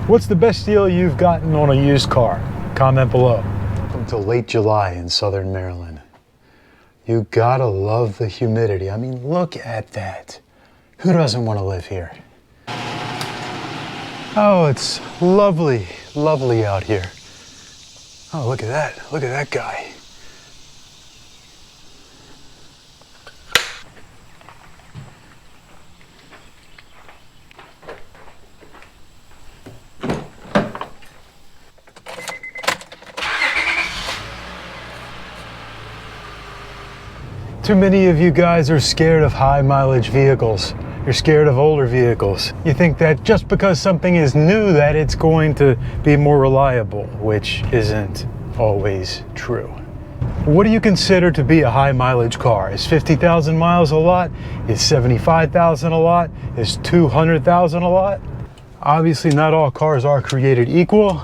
What's the best deal you've gotten on a used car? Comment below. Until late July in Southern Maryland. You gotta love the humidity. I mean, look at that. Who doesn't want to live here? Oh, it's lovely, lovely out here. Oh, look at that. Look at that guy. Too many of you guys are scared of high mileage vehicles. You're scared of older vehicles. You think that just because something is new that it's going to be more reliable, which isn't always true. What do you consider to be a high mileage car? Is 50,000 miles a lot? Is 75,000 a lot? Is 200,000 a lot? Obviously not all cars are created equal.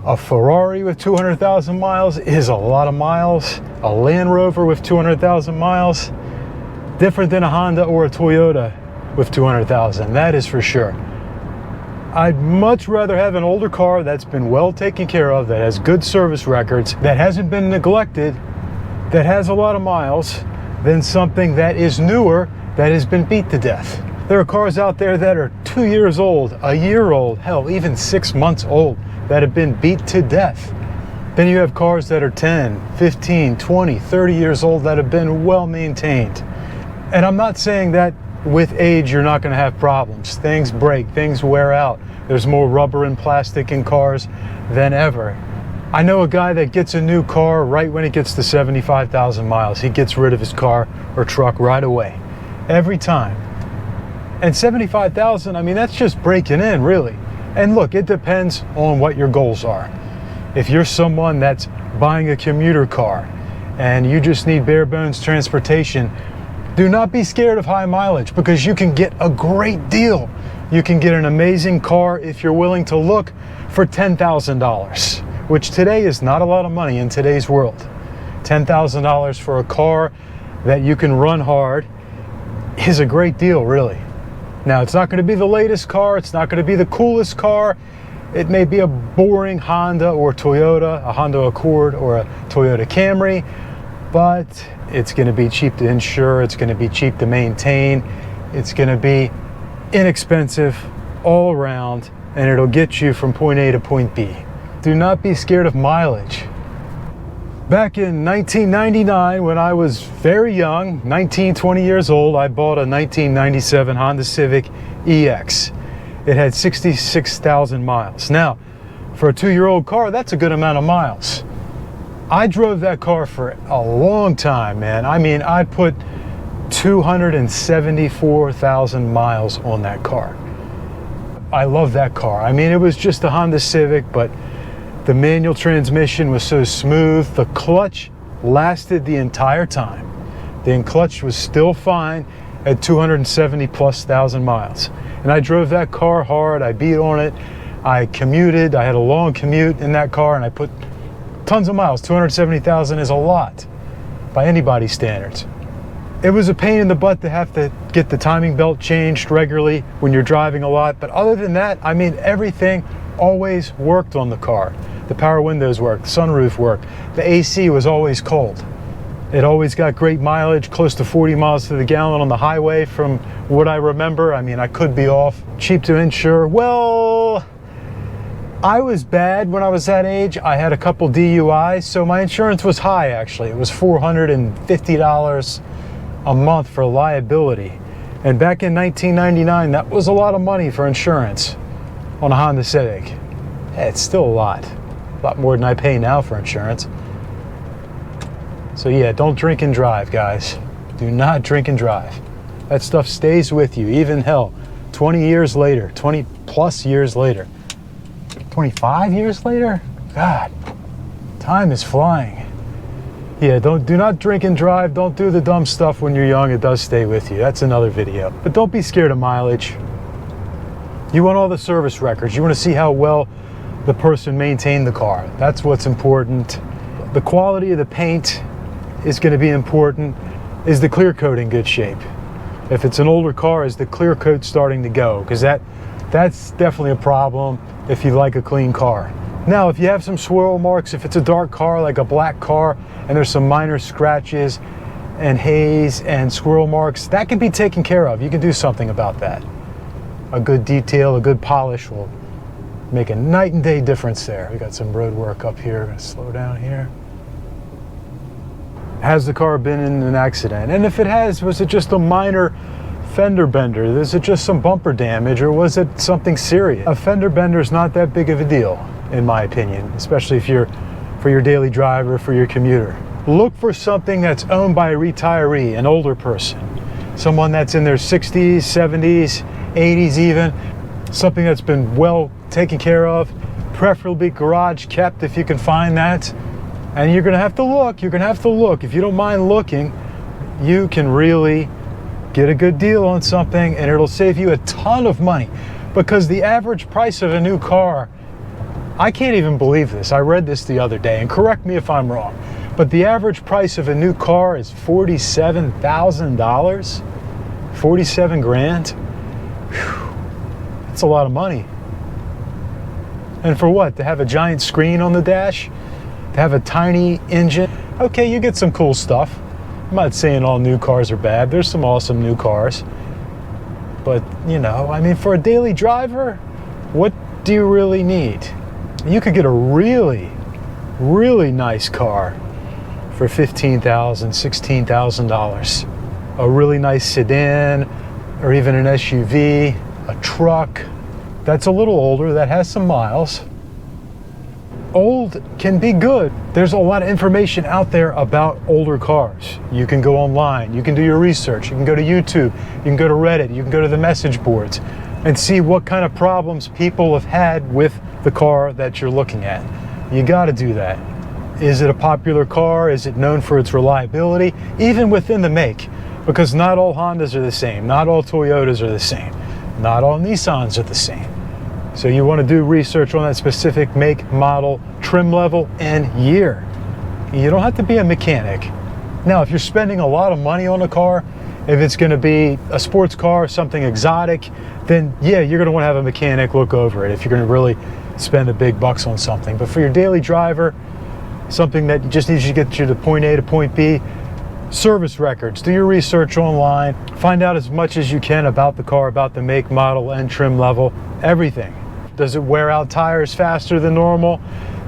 A Ferrari with 200,000 miles is a lot of miles. A Land Rover with 200,000 miles, different than a Honda or a Toyota with 200,000, that is for sure. I'd much rather have an older car that's been well taken care of, that has good service records, that hasn't been neglected, that has a lot of miles, than something that is newer, that has been beat to death. There are cars out there that are 2 years old, a year old, hell, even 6 months old, that have been beat to death. Then you have cars that are 10, 15, 20, 30 years old that have been well maintained. And I'm not saying that with age you're not going to have problems. Things break, things wear out. There's more rubber and plastic in cars than ever. I know a guy that gets a new car right when it gets to 75,000 miles. He gets rid of his car or truck right away, every time. And 75,000, I mean, that's just breaking in, really. And look, it depends on what your goals are. If you're someone that's buying a commuter car and you just need bare bones transportation, do not be scared of high mileage, because you can get a great deal. You can get an amazing car if you're willing to look for $10,000, which today is not a lot of money in today's world. $10,000 for a car that you can run hard is a great deal, really. Now, it's not going to be the latest car. It's not going to be the coolest car. It may be a boring Honda or Toyota, a Honda Accord or a Toyota Camry, but it's going to be cheap to insure. It's going to be cheap to maintain. It's going to be inexpensive all around, and it'll get you from point A to point B. Do not be scared of mileage. Back in 1999, when I was very young, 19, 20 years old, I bought a 1997 Honda Civic EX. It had 66,000 miles. Now, for a 2-year-old car, that's a good amount of miles. I drove that car for a long time, man. I mean, I put 274,000 miles on that car. I love that car. I mean, it was just a Honda Civic, but the manual transmission was so smooth. The clutch lasted the entire time. The clutch was still fine at 270,000+ miles. And I drove that car hard. I beat on it. I commuted. I had a long commute in that car, and I put tons of miles. 270,000 is a lot by anybody's standards. It was a pain in the butt to have to get the timing belt changed regularly when you're driving a lot. But other than that, I mean, everything always worked on the car. The power windows worked, the sunroof worked. The AC was always cold. It always got great mileage, close to 40 miles to the gallon on the highway from what I remember. I mean, I could be off. Cheap to insure. Well, I was bad when I was that age. I had a couple DUIs, so my insurance was high, actually. It was $450 a month for liability. And back in 1999, that was a lot of money for insurance on a Honda Civic. Yeah, it's still a lot more than I pay now for insurance. So yeah, don't drink and drive, guys. Do not drink and drive. That stuff stays with you, even hell, 20 years later, 20 plus years later, 25 years later. God, time is flying. Yeah, do not drink and drive. Don't do the dumb stuff when you're young. It does stay with you. That's another video. But don't be scared of mileage. You want all the service records. You want to see how well the person maintained the car. That's what's important. The quality of the paint is going to be important. Is the clear coat in good shape? If it's an older car, is the clear coat starting to go? Because that That's definitely a problem if you like a clean car. Now, if you have some swirl marks, if it's a dark car like a black car and there's some minor scratches and haze and swirl marks, that can be taken care of. You can do something about that. A good detail, a good polish will make a night and day difference there. We got some road work up here. Gonna slow down here. Has the car been in an accident? And if it has, was it just a minor fender bender? Is it just some bumper damage, or was it something serious? A fender bender is not that big of a deal, in my opinion, especially if you're for your daily driver, for your commuter. Look for something that's owned by a retiree, an older person, someone that's in their 60s, 70s, 80s even, something that's been well taken care of, preferably garage kept if you can find that. And you're gonna have to look, If you don't mind looking, you can really get a good deal on something, and it'll save you a ton of money, because the average price of a new car, I can't even believe this. I read this the other day, and correct me if I'm wrong, but the average price of a new car is $47,000, 47 grand. Whew. That's a lot of money. And for what? To have a giant screen on the dash? To have a tiny engine? Okay, you get some cool stuff. I'm not saying all new cars are bad. There's some awesome new cars. But, you know, I mean, for a daily driver, what do you really need? You could get a really, really nice car for $15,000, $16,000. A really nice sedan, or even an SUV, a truck that's a little older, that has some miles. Old can be good. There's a lot of information out there about older cars. You can go online, you can do your research, you can go to YouTube, you can go to Reddit, you can go to the message boards and see what kind of problems people have had with the car that you're looking at. You got to do that. Is it a popular car? Is it known for its reliability? Even within the make, because not all Hondas are the same, not all Toyotas are the same, not all Nissans are the same. So you want to do research on that specific make, model, trim level, and year. You don't have to be a mechanic. Now, if you're spending a lot of money on a car, if it's going to be a sports car, something exotic, then yeah, you're going to want to have a mechanic look over it if you're going to really spend the big bucks on something. But for your daily driver, something that just needs to get you to point A to point B, service records, do your research online, find out as much as you can about the car, about the make, model, and trim level, everything. Does it wear out tires faster than normal?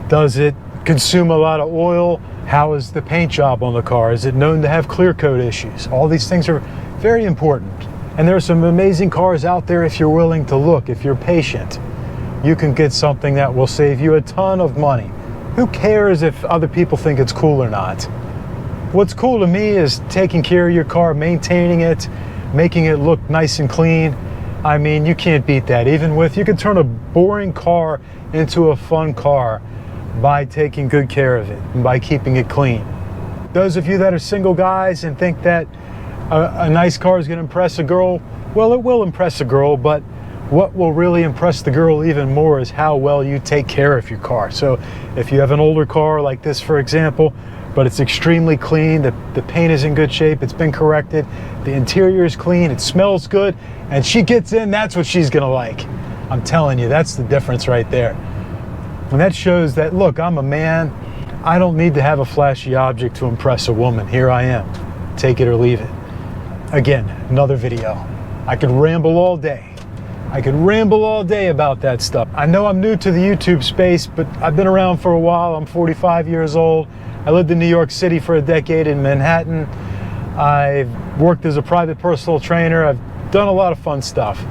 Does it consume a lot of oil? How is the paint job on the car? Is it known to have clear coat issues? All these things are very important. And there are some amazing cars out there if you're willing to look, if you're patient. You can get something that will save you a ton of money. Who cares if other people think it's cool or not? What's cool to me is taking care of your car, maintaining it, making it look nice and clean. I mean, you can't beat that. You can turn a boring car into a fun car by taking good care of it and by keeping it clean. Those of you that are single guys and think that a nice car is going to impress a girl, well, it will impress a girl, but what will really impress the girl even more is how well you take care of your car. So if you have an older car like this, for example, but it's extremely clean, the paint is in good shape, it's been corrected, the interior is clean, it smells good, and she gets in, that's what she's gonna like. I'm telling you, that's the difference right there. And that shows that, look, I'm a man, I don't need to have a flashy object to impress a woman. Here I am, take it or leave it. Again, another video. I could ramble all day. About that stuff. I know I'm new to the YouTube space, but I've been around for a while. I'm 45 years old. I lived in New York City for a decade in Manhattan. I've worked as a private personal trainer. I've done a lot of fun stuff.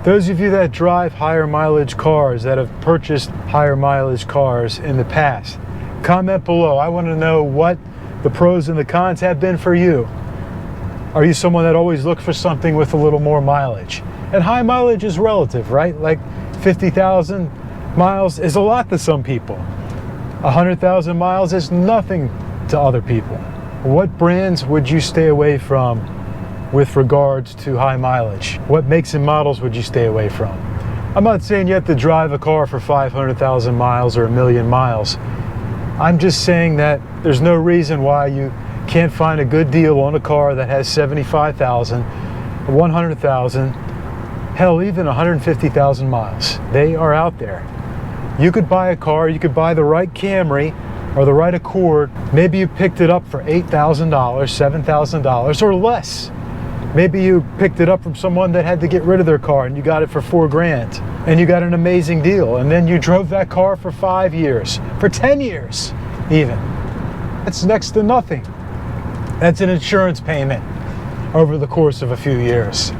Those of you that drive higher mileage cars, that have purchased higher mileage cars in the past, comment below. I want to know what the pros and the cons have been for you. Are you someone that always looks for something with a little more mileage? And high mileage is relative, right? Like 50,000 miles is a lot to some people. 100,000 miles is nothing to other people. What brands would you stay away from with regards to high mileage? What makes and models would you stay away from? I'm not saying you have to drive a car for 500,000 miles or 1,000,000 miles. I'm just saying that there's no reason why you can't find a good deal on a car that has 75,000, 100,000, Hell, even 150,000 miles. They are out there. You could buy a car, you could buy the right Camry or the right Accord. Maybe you picked it up for $8,000, $7,000 or less. Maybe you picked it up from someone that had to get rid of their car and you got it for $4,000 and you got an amazing deal. And then you drove that car for 5 years, for 10 years even. That's next to nothing. That's an insurance payment over the course of a few years.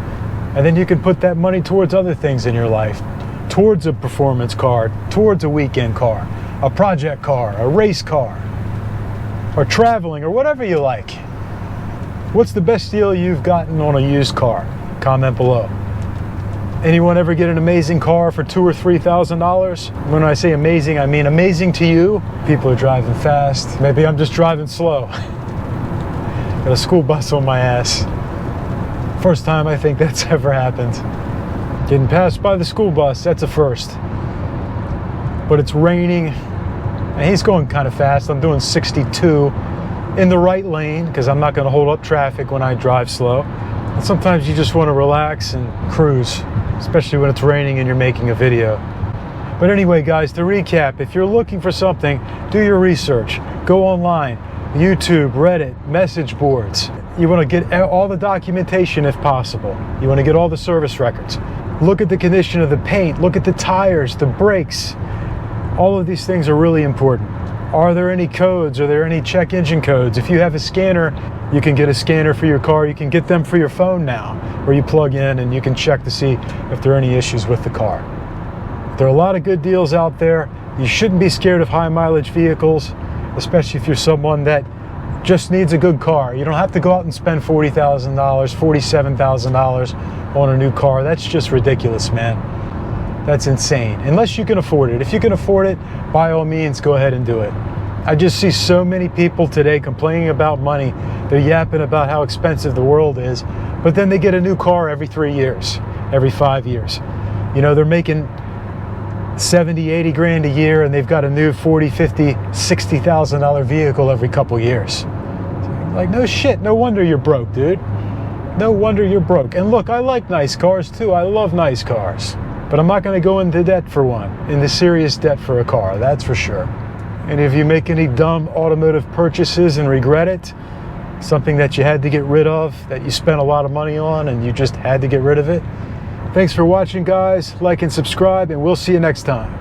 And then you can put that money towards other things in your life, towards a performance car, towards a weekend car, a project car, a race car, or traveling, or whatever you like. What's the best deal you've gotten on a used car? Comment below. Anyone ever get an amazing car for $2,000 or $3,000? When I say amazing, I mean amazing to you. People are driving fast. Maybe I'm just driving slow. Got a school bus on my ass. First time I think that's ever happened. Getting passed by the school bus, that's a first. But it's raining, and he's going kind of fast. I'm doing 62 in the right lane, because I'm not going to hold up traffic when I drive slow. And sometimes you just want to relax and cruise, especially when it's raining and you're making a video. But anyway, guys, to recap, if you're looking for something, do your research. Go online, YouTube, Reddit, message boards. You want to get all the documentation if possible. You want to get all the service records. Look at the condition of the paint. Look at the tires, the brakes. All of these things are really important. Are there any codes? Are there any check engine codes? If you have a scanner, you can get a scanner for your car. You can get them for your phone now, where you plug in and you can check to see if there are any issues with the car. There are a lot of good deals out there. You shouldn't be scared of high mileage vehicles, especially if you're someone that just needs a good car. You don't have to go out and spend $40,000, $47,000 on a new car. That's just ridiculous, man. That's insane. Unless you can afford it. If you can afford it, by all means, go ahead and do it. I just see so many people today complaining about money. They're yapping about how expensive the world is, but then they get a new car every 3 years, every 5 years. You know, they're making 70, 80 grand a year, and they've got a new 40, 50, $60,000 vehicle every couple years. Like, no shit, no wonder you're broke, dude. No wonder you're broke. And look, I like nice cars too. I love nice cars. But I'm not going to go into debt for one, into serious debt for a car, that's for sure. And if you make any dumb automotive purchases and regret it, something that you had to get rid of, that you spent a lot of money on and you just had to get rid of it, thanks for watching, guys. Like and subscribe, and we'll see you next time.